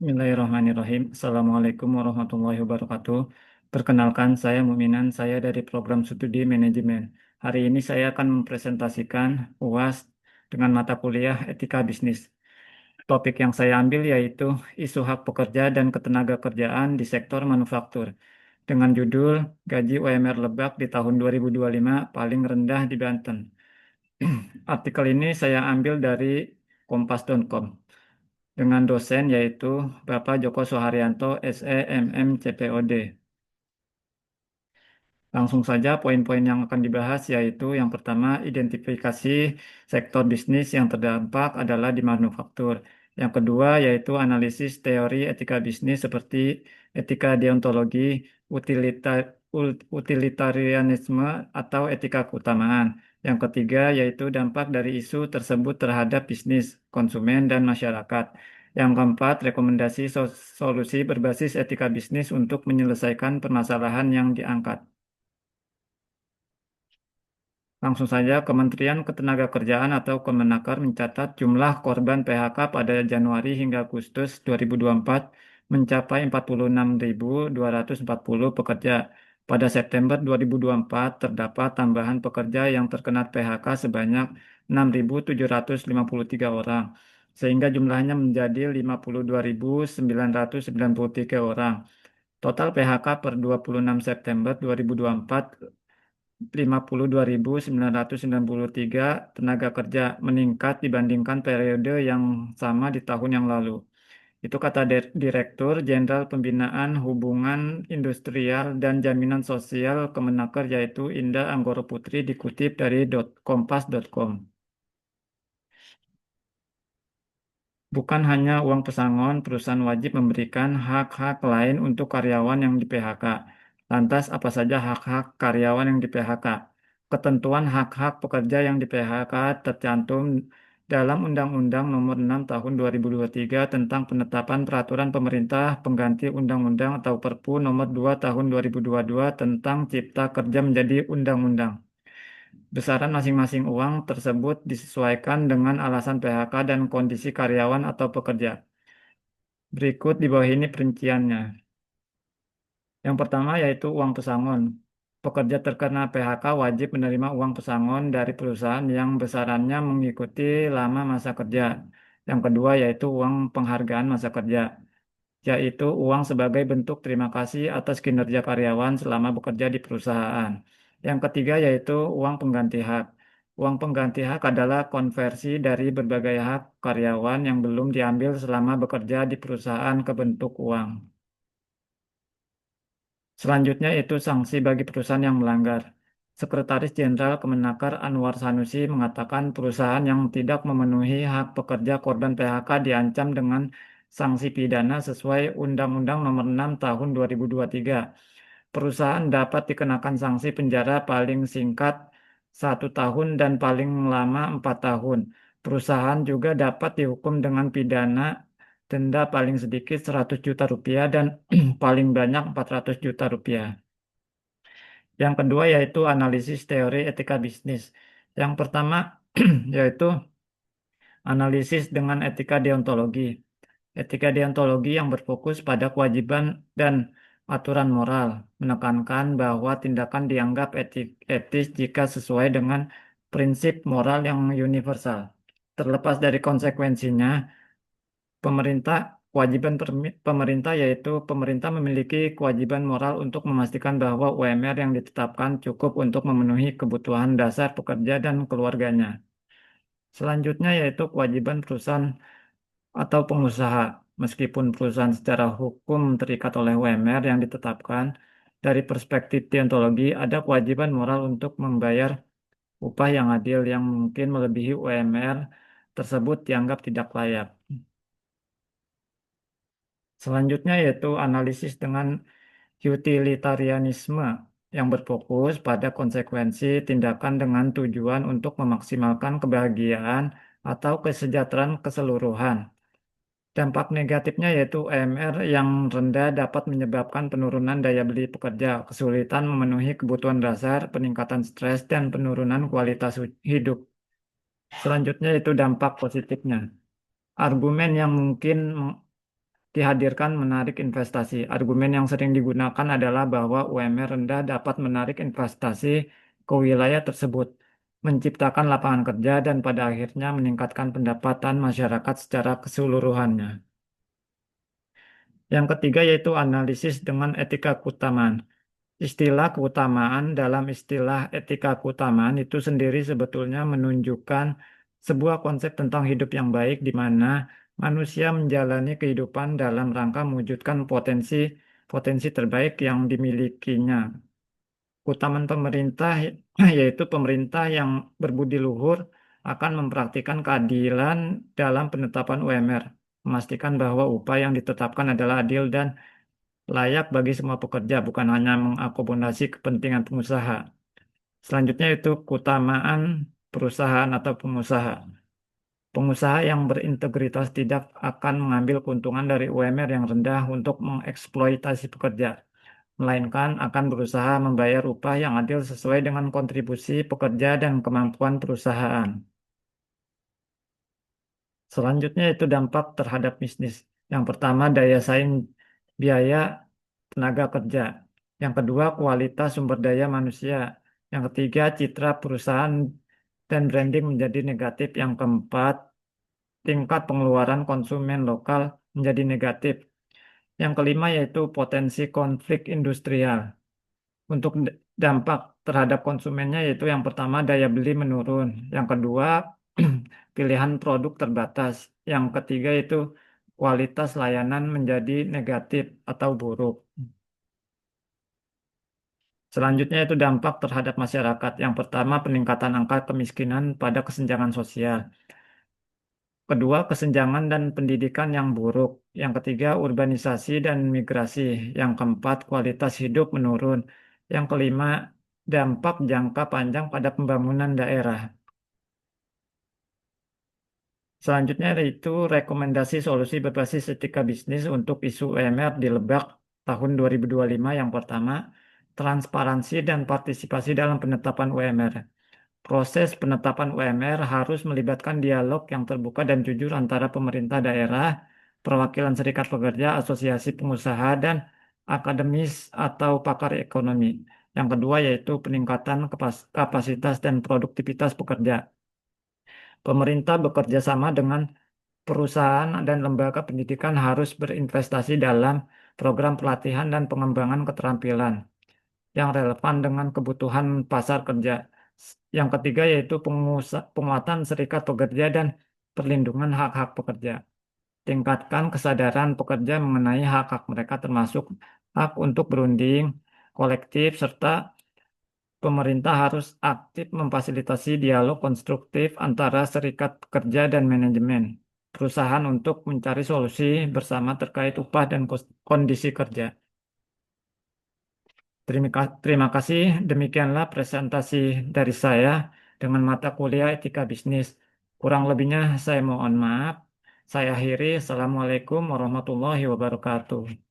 Bismillahirrahmanirrahim. Assalamualaikum warahmatullahi wabarakatuh. Perkenalkan, saya Muminan, saya dari program studi manajemen. Hari ini saya akan mempresentasikan UAS dengan mata kuliah Etika Bisnis. Topik yang saya ambil yaitu isu hak pekerja dan ketenagakerjaan di sektor manufaktur. Dengan judul Gaji UMR Lebak di tahun 2025 paling rendah di Banten. Artikel ini saya ambil dari kompas.com dengan dosen yaitu Bapak Joko Suharyanto, SE, MM, CPOD. Langsung saja poin-poin yang akan dibahas yaitu yang pertama identifikasi sektor bisnis yang terdampak adalah di manufaktur. Yang kedua yaitu analisis teori etika bisnis seperti etika deontologi, utilitarianisme atau etika keutamaan. Yang ketiga yaitu dampak dari isu tersebut terhadap bisnis, konsumen, dan masyarakat. Yang keempat, rekomendasi solusi berbasis etika bisnis untuk menyelesaikan permasalahan yang diangkat. Langsung saja, Kementerian Ketenagakerjaan atau Kemenaker mencatat jumlah korban PHK pada Januari hingga Agustus 2024 mencapai 46.240 pekerja. Pada September 2024 terdapat tambahan pekerja yang terkena PHK sebanyak 6.753 orang, sehingga jumlahnya menjadi 52.993 orang. Total PHK per 26 September 2024 52.993 tenaga kerja meningkat dibandingkan periode yang sama di tahun yang lalu. Itu kata Direktur Jenderal Pembinaan Hubungan Industrial dan Jaminan Sosial Kemenaker yaitu Indah Anggoro Putri dikutip dari kompas.com. Bukan hanya uang pesangon, perusahaan wajib memberikan hak-hak lain untuk karyawan yang di PHK. Lantas, apa saja hak-hak karyawan yang di PHK? Ketentuan hak-hak pekerja yang di PHK tercantum dalam Undang-Undang Nomor 6 Tahun 2023 tentang penetapan peraturan pemerintah pengganti Undang-Undang atau Perpu Nomor 2 Tahun 2022 tentang Cipta Kerja menjadi Undang-Undang. Besaran masing-masing uang tersebut disesuaikan dengan alasan PHK dan kondisi karyawan atau pekerja. Berikut di bawah ini perinciannya. Yang pertama yaitu uang pesangon. Pekerja terkena PHK wajib menerima uang pesangon dari perusahaan yang besarannya mengikuti lama masa kerja. Yang kedua yaitu uang penghargaan masa kerja, yaitu uang sebagai bentuk terima kasih atas kinerja karyawan selama bekerja di perusahaan. Yang ketiga yaitu uang pengganti hak. Uang pengganti hak adalah konversi dari berbagai hak karyawan yang belum diambil selama bekerja di perusahaan ke bentuk uang. Selanjutnya itu sanksi bagi perusahaan yang melanggar. Sekretaris Jenderal Kemenaker Anwar Sanusi mengatakan perusahaan yang tidak memenuhi hak pekerja korban PHK diancam dengan sanksi pidana sesuai Undang-Undang Nomor 6 Tahun 2023. Perusahaan dapat dikenakan sanksi penjara paling singkat 1 tahun dan paling lama 4 tahun. Perusahaan juga dapat dihukum dengan pidana denda paling sedikit 100 juta rupiah dan paling banyak 400 juta rupiah. Yang kedua yaitu analisis teori etika bisnis. Yang pertama yaitu analisis dengan etika deontologi. Etika deontologi yang berfokus pada kewajiban dan aturan moral, menekankan bahwa tindakan dianggap etis jika sesuai dengan prinsip moral yang universal. Terlepas dari konsekuensinya, pemerintah pemerintah yaitu pemerintah memiliki kewajiban moral untuk memastikan bahwa UMR yang ditetapkan cukup untuk memenuhi kebutuhan dasar pekerja dan keluarganya. Selanjutnya yaitu kewajiban perusahaan atau pengusaha. Meskipun perusahaan secara hukum terikat oleh UMR yang ditetapkan, dari perspektif deontologi ada kewajiban moral untuk membayar upah yang adil yang mungkin melebihi UMR tersebut dianggap tidak layak. Selanjutnya yaitu analisis dengan utilitarianisme yang berfokus pada konsekuensi tindakan dengan tujuan untuk memaksimalkan kebahagiaan atau kesejahteraan keseluruhan. Dampak negatifnya yaitu UMR yang rendah dapat menyebabkan penurunan daya beli pekerja, kesulitan memenuhi kebutuhan dasar, peningkatan stres, dan penurunan kualitas hidup. Selanjutnya itu dampak positifnya. Argumen yang mungkin dihadirkan menarik investasi. Argumen yang sering digunakan adalah bahwa UMR rendah dapat menarik investasi ke wilayah tersebut, menciptakan lapangan kerja, dan pada akhirnya meningkatkan pendapatan masyarakat secara keseluruhannya. Yang ketiga yaitu analisis dengan etika keutamaan. Istilah keutamaan dalam istilah etika keutamaan itu sendiri sebetulnya menunjukkan sebuah konsep tentang hidup yang baik di mana manusia menjalani kehidupan dalam rangka mewujudkan potensi terbaik yang dimilikinya. Keutamaan pemerintah yaitu pemerintah yang berbudi luhur akan mempraktikkan keadilan dalam penetapan UMR, memastikan bahwa upah yang ditetapkan adalah adil dan layak bagi semua pekerja, bukan hanya mengakomodasi kepentingan pengusaha. Selanjutnya itu keutamaan perusahaan atau pengusaha. Pengusaha yang berintegritas tidak akan mengambil keuntungan dari UMR yang rendah untuk mengeksploitasi pekerja, melainkan akan berusaha membayar upah yang adil sesuai dengan kontribusi pekerja dan kemampuan perusahaan. Selanjutnya itu dampak terhadap bisnis. Yang pertama, daya saing biaya tenaga kerja. Yang kedua, kualitas sumber daya manusia. Yang ketiga, citra perusahaan dan branding menjadi negatif. Yang keempat, tingkat pengeluaran konsumen lokal menjadi negatif. Yang kelima yaitu potensi konflik industrial. Untuk dampak terhadap konsumennya yaitu yang pertama daya beli menurun. Yang kedua, pilihan produk terbatas. Yang ketiga itu kualitas layanan menjadi negatif atau buruk. Selanjutnya itu dampak terhadap masyarakat. Yang pertama, peningkatan angka kemiskinan pada kesenjangan sosial. Kedua, kesenjangan dan pendidikan yang buruk. Yang ketiga, urbanisasi dan migrasi. Yang keempat, kualitas hidup menurun. Yang kelima, dampak jangka panjang pada pembangunan daerah. Selanjutnya yaitu rekomendasi solusi berbasis etika bisnis untuk isu UMR di Lebak tahun 2025. Yang pertama, transparansi dan partisipasi dalam penetapan UMR. Proses penetapan UMR harus melibatkan dialog yang terbuka dan jujur antara pemerintah daerah, perwakilan serikat pekerja, asosiasi pengusaha, dan akademis atau pakar ekonomi. Yang kedua yaitu peningkatan kapasitas dan produktivitas pekerja. Pemerintah bekerja sama dengan perusahaan dan lembaga pendidikan harus berinvestasi dalam program pelatihan dan pengembangan keterampilan yang relevan dengan kebutuhan pasar kerja. Yang ketiga yaitu penguatan serikat pekerja dan perlindungan hak-hak pekerja. Tingkatkan kesadaran pekerja mengenai hak-hak mereka termasuk hak untuk berunding kolektif serta pemerintah harus aktif memfasilitasi dialog konstruktif antara serikat pekerja dan manajemen perusahaan untuk mencari solusi bersama terkait upah dan kondisi kerja. Terima kasih. Demikianlah presentasi dari saya dengan mata kuliah etika bisnis. Kurang lebihnya saya mohon maaf. Saya akhiri. Assalamualaikum warahmatullahi wabarakatuh.